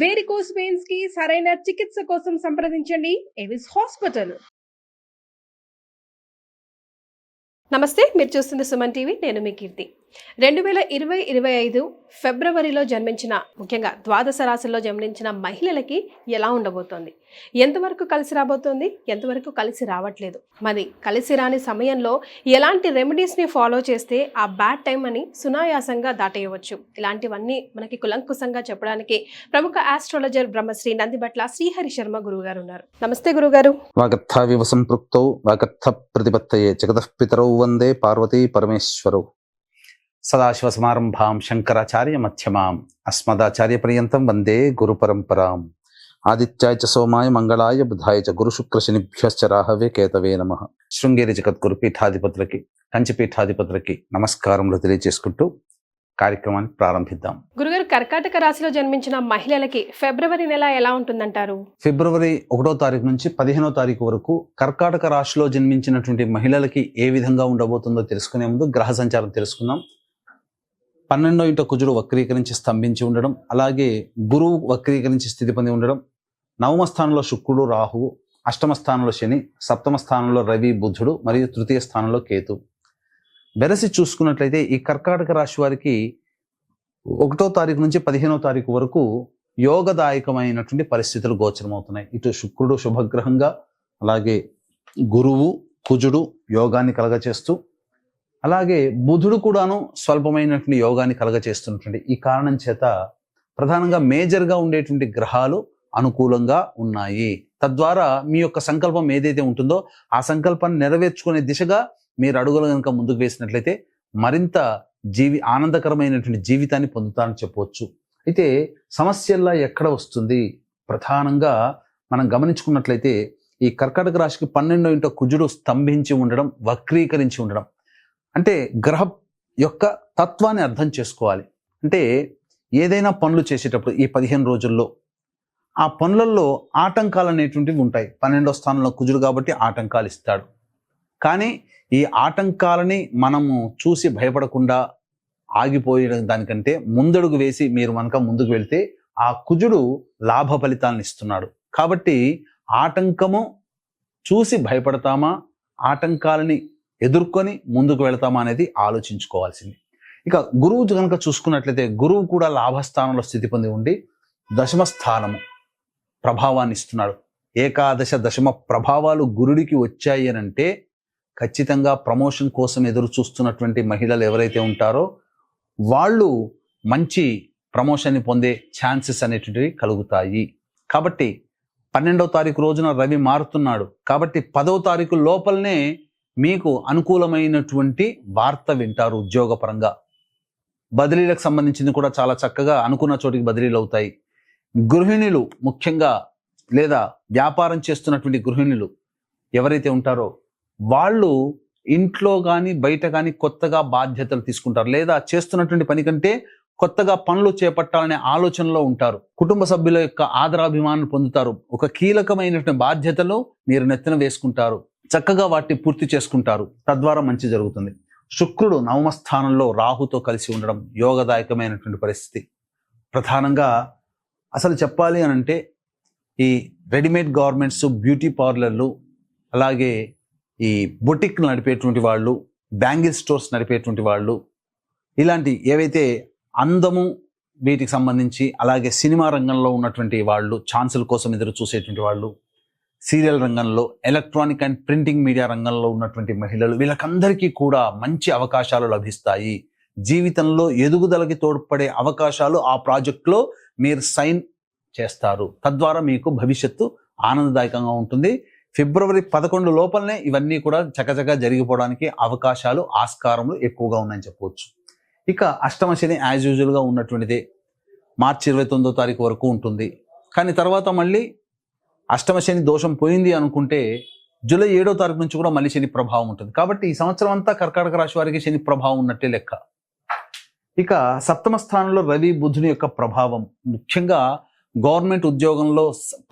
Varicose veins కి సరైన చికిత్స కోసం సంప్రదించండి ఎవిస్ హాస్పిటల్. నమస్తే, మీరు చూస్తుంది సుమన్ టీవీ. నేను మీ కీర్తి. 2020-25 ఫిబ్రవరిలో జన్మించిన, ముఖ్యంగా ద్వాదశ రాశుల్లో జన్మించిన మహిళలకి ఎలా ఉండబోతోంది, ఎంతవరకు కలిసి రాబోతోంది, ఎంతవరకు కలిసి రావట్లేదు, మరి కలిసి రాని సమయంలో ఎలాంటి రెమెడీస్ని ఫాలో చేస్తే ఆ బ్యాడ్ టైం అని సునాయాసంగా దాటేయవచ్చు, ఇలాంటివన్నీ మనకి కులంకుశంగా చెప్పడానికి ప్రముఖ ఆస్ట్రాలజర్ బ్రహ్మశ్రీ నందిబట్ల శ్రీహరి శర్మ గురువు గారు ఉన్నారు. నమస్తే గురుగారు. వాగర్థావివ సంపృక్తౌ వాగర్థ ప్రతిపత్తయే జగతః పితరౌ వందే పార్వతీ పరమేశ్వరౌ. సదాశివ సమారంభాం శంకరాచార్య మధ్యమాం అస్మదాచార్య పర్యంతం వందే గురు పరంపరాం. ఆదిత్యాయ చ సోమాయ మంగళాయ బుధాయ చ గురు శుక్ర శనిభ్యశ్చ రాహవే కేతవే నమః. శృంగేరి జగద్గురు పీఠాధిపతులకి, కంచి పీఠాధిపతులకి నమస్కారములు తెలియజేసుకుంటూ కార్యక్రమాన్ని ప్రారంభిద్దాం. గురుగారు, కర్కాటక రాశిలో జన్మించిన మహిళలకి ఫిబ్రవరి నెల ఎలా ఉంటుందంటారు? ఫిబ్రవరి 1వ తారీఖు నుంచి 15వ తారీఖు వరకు కర్కాటక రాశిలో జన్మించినటువంటి మహిళలకి ఏ విధంగా ఉండబోతుందో తెలుసుకునే ముందు గ్రహ సంచారం తెలుసుకుందాం. 12వ ఇంట కుజుడు వక్రీకరించి స్తంభించి ఉండడం, అలాగే గురువు వక్రీకరించి స్థితి పొంది ఉండడం, 9వ స్థానంలో శుక్రుడు రాహువు, 8వ స్థానంలో శని, 7వ స్థానంలో రవి బుధుడు మరియు 3వ స్థానంలో కేతు. వెరసి చూసుకున్నట్లయితే ఈ కర్కాటక రాశి వారికి 1వ తారీఖు నుంచి 15వ తారీఖు వరకు యోగదాయకమైనటువంటి పరిస్థితులు గోచరమవుతున్నాయి. ఇటు శుక్రుడు శుభగ్రహంగా, అలాగే గురువు కుజుడు యోగాన్ని కలగచేస్తూ, అలాగే బుధుడు కూడాను స్వల్పమైనటువంటి యోగాన్ని కలగచేస్తున్నటువంటి ఈ కారణం చేత ప్రధానంగా మేజర్గా ఉండేటువంటి గ్రహాలు అనుకూలంగా ఉన్నాయి. తద్వారా మీ యొక్క సంకల్పం ఏదైతే ఉంటుందో ఆ సంకల్పాన్ని నెరవేర్చుకునే దిశగా మీరు అడుగులు కనుక ముందుకు వేసినట్లయితే మరింత ఆనందకరమైనటువంటి జీవితాన్ని పొందుతారని చెప్పవచ్చు. అయితే సమస్యల్లా ఎక్కడ వస్తుంది? ప్రధానంగా మనం గమనించుకున్నట్లయితే ఈ కర్కాటక రాశికి 12వ ఇంట కుజుడు స్తంభించి ఉండడం, వక్రీకరించి ఉండడం అంటే గ్రహ యొక్క తత్వాన్ని అర్థం చేసుకోవాలి. అంటే ఏదైనా పనులు చేసేటప్పుడు ఈ 15 రోజుల్లో ఆ పనులలో ఆటంకాలు అనేటువంటివి ఉంటాయి. 12వ స్థానంలో కుజుడు కాబట్టి ఆటంకాలు ఇస్తాడు. కానీ ఈ ఆటంకాలని మనము చూసి భయపడకుండా ఆగిపోయడం దానికంటే ముందడుగు వేసి మీరు కనుక ముందుకు వెళ్తే ఆ కుజుడు లాభ ఫలితాలను ఇస్తున్నాడు. కాబట్టి ఆటంకము చూసి భయపడతామా, ఆటంకాలని ఎదుర్కొని ముందుకు వెళతామా అనేది ఆలోచించుకోవాల్సింది. ఇక గురువు కనుక చూసుకున్నట్లయితే గురువు కూడా లాభస్థానంలో స్థితి పొంది ఉండి దశమ స్థానము ప్రభావాన్ని ఇస్తున్నాడు. ఏకాదశ దశమ ప్రభావాలు గురుడికి వచ్చాయి అని అంటే ఖచ్చితంగా ప్రమోషన్ కోసం ఎదురు చూస్తున్నటువంటి మహిళలు ఎవరైతే ఉంటారో వాళ్ళు మంచి ప్రమోషన్ని పొందే ఛాన్సెస్ అనేటువంటివి కలుగుతాయి. కాబట్టి 12వ తారీఖు రోజున రవి మారుతున్నాడు కాబట్టి 10వ తారీఖు లోపలనే మీకు అనుకూలమైనటువంటి వార్త వింటారు. ఉద్యోగపరంగా బదిలీలకు సంబంధించింది కూడా చాలా చక్కగా అనుకున్న చోటికి బదిలీలు అవుతాయి. గృహిణులు ముఖ్యంగా లేదా వ్యాపారం చేస్తున్నటువంటి గృహిణులు ఎవరైతే ఉంటారో వాళ్ళు ఇంట్లో కానీ బయట కానీ కొత్తగా బాధ్యతలు తీసుకుంటారు, లేదా చేస్తున్నటువంటి పని కంటే కొత్తగా పనులు చేపట్టాలనే ఆలోచనలో ఉంటారు. కుటుంబ సభ్యుల యొక్క ఆదరాభిమానాన్ని పొందుతారు. ఒక కీలకమైనటువంటి బాధ్యతలు మీరు నెత్తిన వేసుకుంటారు, చక్కగా వాటిని పూర్తి చేసుకుంటారు. తద్వారా మంచి జరుగుతుంది. శుక్రుడు 9వ స్థానంలో రాహుతో కలిసి ఉండడం యోగదాయకమైనటువంటి పరిస్థితి. ప్రధానంగా అసలు చెప్పాలి అని అంటే ఈ రెడీమేడ్ గార్మెంట్స్, బ్యూటీ పార్లర్లు, అలాగే ఈ బొటిక్ నడిపేటువంటి వాళ్ళు, బ్యాంగిల్ స్టోర్స్ నడిపేటువంటి వాళ్ళు, ఇలాంటి ఏవైతే అందము వీటికి సంబంధించి, అలాగే సినిమా రంగంలో ఉన్నటువంటి వాళ్ళు, ఛాన్సుల కోసం ఎదురు చూసేటువంటి వాళ్ళు, సీరియల్ రంగంలో, ఎలక్ట్రానిక్ అండ్ ప్రింటింగ్ మీడియా రంగంలో ఉన్నటువంటి మహిళలు, వీళ్ళకందరికీ కూడా మంచి అవకాశాలు లభిస్తాయి. జీవితంలో ఎదుగుదలకి తోడ్పడే అవకాశాలు ఆ ప్రాజెక్టులో మీరు సైన్ చేస్తారు. తద్వారా మీకు భవిష్యత్తు ఆనందదాయకంగా ఉంటుంది. ఫిబ్రవరి 11 లోపలనే ఇవన్నీ కూడా చకచకా జరిగిపోవడానికి అవకాశాలు, ఆస్కారములు ఎక్కువగా ఉన్నాయని చెప్పవచ్చు. ఇక అష్టమ శని యాజ్ యూజువల్గా ఉన్నటువంటిదే మార్చి 29వ తారీఖు వరకు ఉంటుంది. కానీ తర్వాత మళ్ళీ అష్టమ శని దోషం పోయింది అనుకుంటే జూలై 7వ తారీఖు నుంచి కూడా మళ్ళీ శని ప్రభావం ఉంటుంది. కాబట్టి ఈ సంవత్సరం అంతా కర్కాటక రాశి వారికి శని ప్రభావం ఉన్నట్టే లెక్క. ఇక 7వ స్థానంలో రవి బుధుని యొక్క ప్రభావం, ముఖ్యంగా గవర్నమెంట్ ఉద్యోగంలో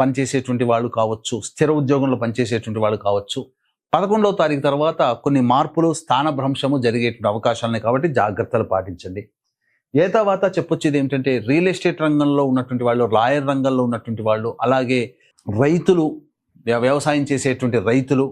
పనిచేసేటువంటి వాళ్ళు కావచ్చు, స్థిర ఉద్యోగంలో పనిచేసేటువంటి వాళ్ళు కావచ్చు, 11వ తారీఖు తర్వాత కొన్ని మార్పులు, స్థానభ్రంశము జరిగేటువంటి అవకాశాలు ఉన్నాయి. కాబట్టి జాగ్రత్తలు పాటించండి. ఏ తర్వాత చెప్పొచ్చేది ఏమిటంటే రియల్ ఎస్టేట్ రంగంలో ఉన్నటువంటి వాళ్ళు, లాయర్ రంగంలో ఉన్నటువంటి వాళ్ళు, అలాగే రైతులు, వ్యవసాయం చేసేటువంటి రైతులు,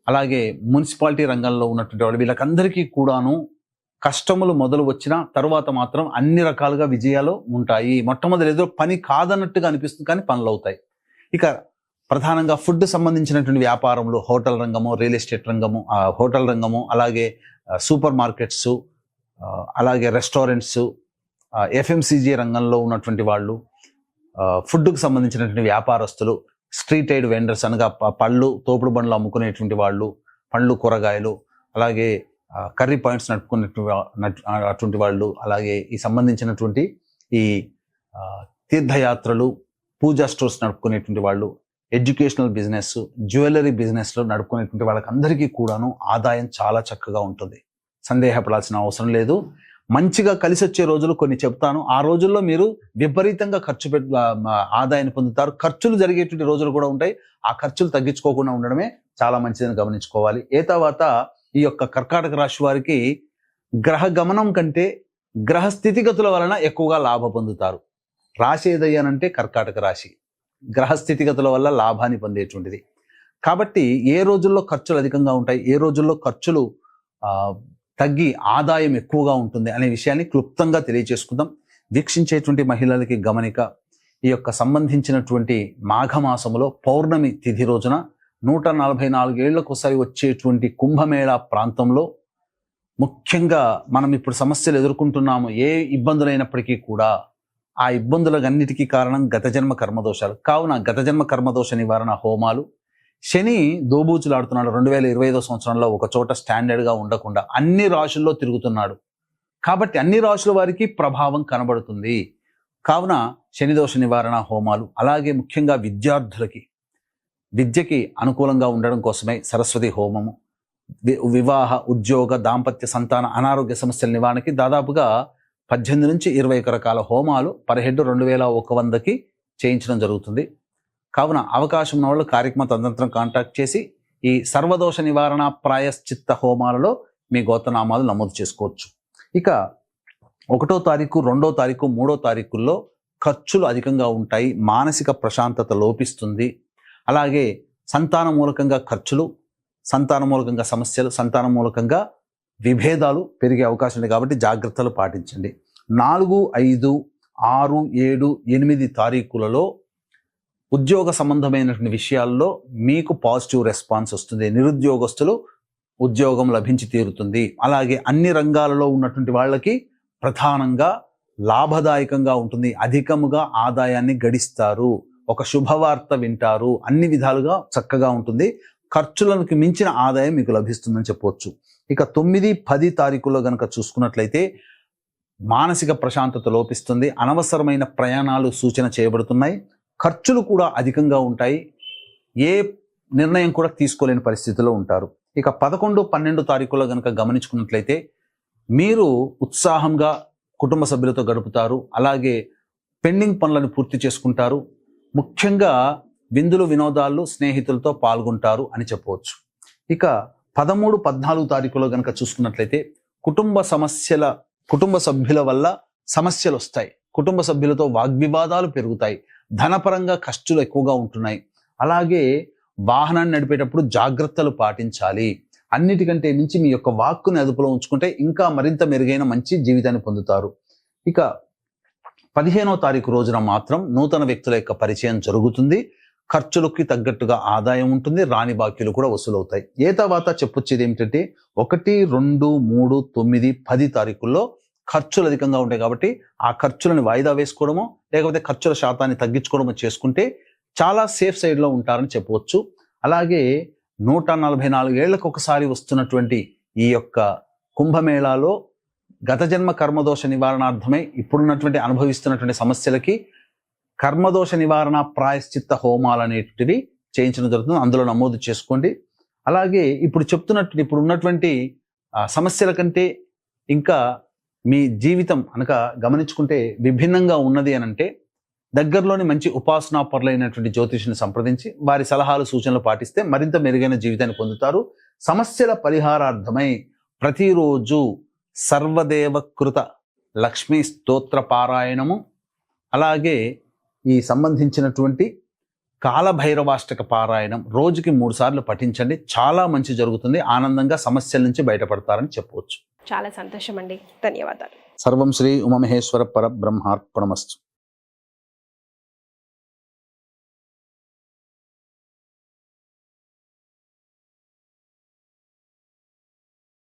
అలాగే మున్సిపాలిటీ రంగంలో ఉన్నటువంటి వాళ్ళు, వీళ్ళకందరికీ కూడాను కష్టములు మొదలు వచ్చిన తర్వాత మాత్రం అన్ని రకాలుగా విజయాలు ఉంటాయి. మొట్టమొదటి ఏదో పని కాదన్నట్టుగా అనిపిస్తుంది, కానీ పనులు అవుతాయి. ఇక ప్రధానంగా ఫుడ్ సంబంధించినటువంటి వ్యాపారములు, హోటల్ రంగము, రియల్ ఎస్టేట్ రంగము, హోటల్ రంగము, అలాగే సూపర్ మార్కెట్స్, అలాగే రెస్టారెంట్స్, ఎఫ్ఎంసీజీ రంగంలో ఉన్నటువంటి వాళ్ళు, ఫుడ్కు సంబంధించినటువంటి వ్యాపారస్తులు, స్ట్రీట్ ఎయిడ్ వెండర్స్ అనగా పళ్ళు, తోపుడు బండ్లు అమ్ముకునేటువంటి వాళ్ళు, పండ్లు, కూరగాయలు, అలాగే కర్రీ పాయింట్స్ అటువంటి వాళ్ళు, అలాగే ఈ సంబంధించినటువంటి ఈ తీర్థయాత్రలు, పూజా స్టోర్స్ నడుపుకునేటువంటి వాళ్ళు, ఎడ్యుకేషనల్ బిజినెస్, జ్యువెలరీ బిజినెస్లో నడుపుకునేటువంటి వాళ్ళకి అందరికీ కూడాను ఆదాయం చాలా చక్కగా ఉంటుంది. సందేహపడాల్సిన అవసరం లేదు. మంచిగా కలిసి వచ్చే రోజులు కొన్ని చెప్తాను. ఆ రోజుల్లో మీరు విపరీతంగా ఆదాయాన్ని పొందుతారు. ఖర్చులు జరిగేటువంటి రోజులు కూడా ఉంటాయి. ఆ ఖర్చులు తగ్గించుకోకుండా ఉండడమే చాలా మంచిదని గమనించుకోవాలి. ఏ తర్వాత ఈ యొక్క కర్కాటక రాశి వారికి గ్రహ గమనం కంటే గ్రహ స్థితిగతుల వలన ఎక్కువగా లాభ పొందుతారు. రాశి ఏదయ్యానంటే కర్కాటక రాశి. గ్రహ స్థితిగతుల వల్ల లాభాన్ని పొందేటువంటిది. కాబట్టి ఏ రోజుల్లో ఖర్చులు అధికంగా ఉంటాయి, ఏ రోజుల్లో ఖర్చులు తగ్గి ఆదాయం ఎక్కువగా ఉంటుంది అనే విషయాన్ని క్లుప్తంగా తెలియజేసుకుందాం. వీక్షించేటువంటి మహిళలకి గమనిక, ఈ యొక్క సంబంధించినటువంటి మాఘమాసములో పౌర్ణమి తిథి రోజున 144 ఏళ్లకోసారి వచ్చేటువంటి కుంభమేళా ప్రాంతంలో ముఖ్యంగా మనం ఇప్పుడు సమస్యలు ఎదుర్కొంటున్నాము. ఏ ఇబ్బందులైనప్పటికీ కూడా ఆ ఇబ్బందులన్నిటికీ కారణం గత జన్మ కర్మదోషాలు. కావున గత జన్మ కర్మదోష నివారణ హోమాలు. శని దోబూచులాడుతున్నాడు 2025 సంవత్సరంలో ఒక చోట స్టాండర్డ్గా ఉండకుండా అన్ని రాశుల్లో తిరుగుతున్నాడు. కాబట్టి అన్ని రాశుల వారికి ప్రభావం కనబడుతుంది. కావున శనిదోష నివారణ హోమాలు, అలాగే ముఖ్యంగా విద్యార్థులకి విద్యకి అనుకూలంగా ఉండడం కోసమే సరస్వతి హోమము, వివాహ, ఉద్యోగ, దాంపత్య, సంతాన, అనారోగ్య సమస్యల నివారణకి దాదాపుగా 18 నుంచి 20 రకాల హోమాలు పర్ హెడ్ 2100కి చేయించడం జరుగుతుంది. కావున అవకాశం ఉన్న వాళ్ళు కార్యక్రమ తదనంతరం కాంటాక్ట్ చేసి ఈ సర్వదోష నివారణ ప్రాయశ్చిత్త హోమాలలో మీ గోత్రనామాలు నమోదు చేసుకోవచ్చు. ఇక 1వ తారీఖు, 2వ తారీఖు, 3వ తారీఖుల్లో ఖర్చులు అధికంగా ఉంటాయి. మానసిక ప్రశాంతత లోపిస్తుంది. అలాగే సంతాన మూలకంగా ఖర్చులు, సంతాన మూలకంగా సమస్యలు, సంతాన మూలకంగా విభేదాలు పెరిగే అవకాశం ఉంది. కాబట్టి జాగ్రత్తలు పాటించండి. 4, 5, 6, 7, 8 తారీఖులలో ఉద్యోగ సంబంధమైనటువంటి విషయాల్లో మీకు పాజిటివ్ రెస్పాన్స్ వస్తుంది. నిరుద్యోగస్తులు ఉద్యోగం లభించి తీరుతుంది. అలాగే అన్ని రంగాలలో ఉన్నటువంటి వాళ్ళకి ప్రధానంగా లాభదాయకంగా ఉంటుంది. అధికముగా ఆదాయాన్ని గడిస్తారు. ఒక శుభవార్త వింటారు. అన్ని విధాలుగా చక్కగా ఉంటుంది. ఖర్చులకు మించిన ఆదాయం మీకు లభిస్తుందని చెప్పవచ్చు. ఇక 9, 10 తారీఖుల్లో కనుక చూసుకున్నట్లయితే మానసిక ప్రశాంతత లోపిస్తుంది. అనవసరమైన ప్రయాణాలు సూచన చేయబడుతున్నాయి. ఖర్చులు కూడా అధికంగా ఉంటాయి. ఏ నిర్ణయం కూడా తీసుకోలేని పరిస్థితిలో ఉంటారు. ఇక 11, 12 తారీఖుల్లో కనుక గమనించుకున్నట్లయితే మీరు ఉత్సాహంగా కుటుంబ సభ్యులతో గడుపుతారు. అలాగే పెండింగ్ పనులను పూర్తి చేసుకుంటారు. ముఖ్యంగా విందులు, వినోదాలు, స్నేహితులతో పాల్గొంటారు అని చెప్పవచ్చు. ఇక 13, 14 తారీఖులో కనుక చూసుకున్నట్లయితే కుటుంబ సభ్యుల వల్ల సమస్యలు వస్తాయి. కుటుంబ సభ్యులతో వాగ్వివాదాలు పెరుగుతాయి. ధనపరంగా ఖర్చులు ఎక్కువగా ఉంటున్నాయి. అలాగే వాహనాన్ని నడిపేటప్పుడు జాగ్రత్తలు పాటించాలి. అన్నిటికంటే మించి మీ యొక్క వాక్కుని అదుపులో ఉంచుకుంటే ఇంకా మరింత మెరుగైన మంచి జీవితాన్ని పొందుతారు. ఇక 15వ తారీఖు రోజున మాత్రం నూతన వ్యక్తుల యొక్క పరిచయం జరుగుతుంది. ఖర్చులకి తగ్గట్టుగా ఆదాయం ఉంటుంది. రాని బాకీలు కూడా వసూలవుతాయి. ఏ తర్వాత చెప్పొచ్చేది ఏమిటంటే 1, 2, 3, 9, 10 తారీఖుల్లో ఖర్చులు అధికంగా ఉంటాయి. కాబట్టి ఆ ఖర్చులను వాయిదా వేసుకోవడమో లేకపోతే ఖర్చుల శాతాన్ని తగ్గించుకోవడమో చేసుకుంటే చాలా సేఫ్ సైడ్లో ఉంటారని చెప్పవచ్చు. అలాగే 144 ఏళ్లకు ఒకసారి వస్తున్నటువంటి ఈ యొక్క కుంభమేళాలో గత జన్మ కర్మదోష నివారణార్థమై ఇప్పుడున్నటువంటి అనుభవిస్తున్నటువంటి సమస్యలకి కర్మదోష నివారణ ప్రాయశ్చిత్త హోమాలు అనేటివి చేయించడం జరుగుతుంది. అందులో నమోదు చేసుకోండి. అలాగే ఇప్పుడు ఉన్నటువంటి సమస్యల కంటే ఇంకా మీ జీవితం అనక గమనించుకుంటే విభిన్నంగా ఉన్నది అని అంటే దగ్గరలోని మంచి ఉపాసనా పరులైనటువంటి జ్యోతిషుని సంప్రదించి వారి సలహాలు, సూచనలు పాటిస్తే మరింత మెరుగైన జీవితాన్ని పొందుతారు. సమస్యల పరిహారార్థమై ప్రతిరోజు సర్వదేవకృత లక్ష్మీ స్తోత్ర పారాయణము, అలాగే ఈ సంబంధించినటువంటి కాలభైరవాష్టక పారాయణం రోజుకి 3 సార్లు పఠించండి. చాలా మంచి జరుగుతుంది. ఆనందంగా సమస్యల నుంచి బయటపడతారని చెప్పవచ్చు. చాలా సంతోషం అండి. ధన్యవాదాలు. సర్వం శ్రీ ఉమామహేశ్వర పరబ్రహ్మార్పణమస్తు.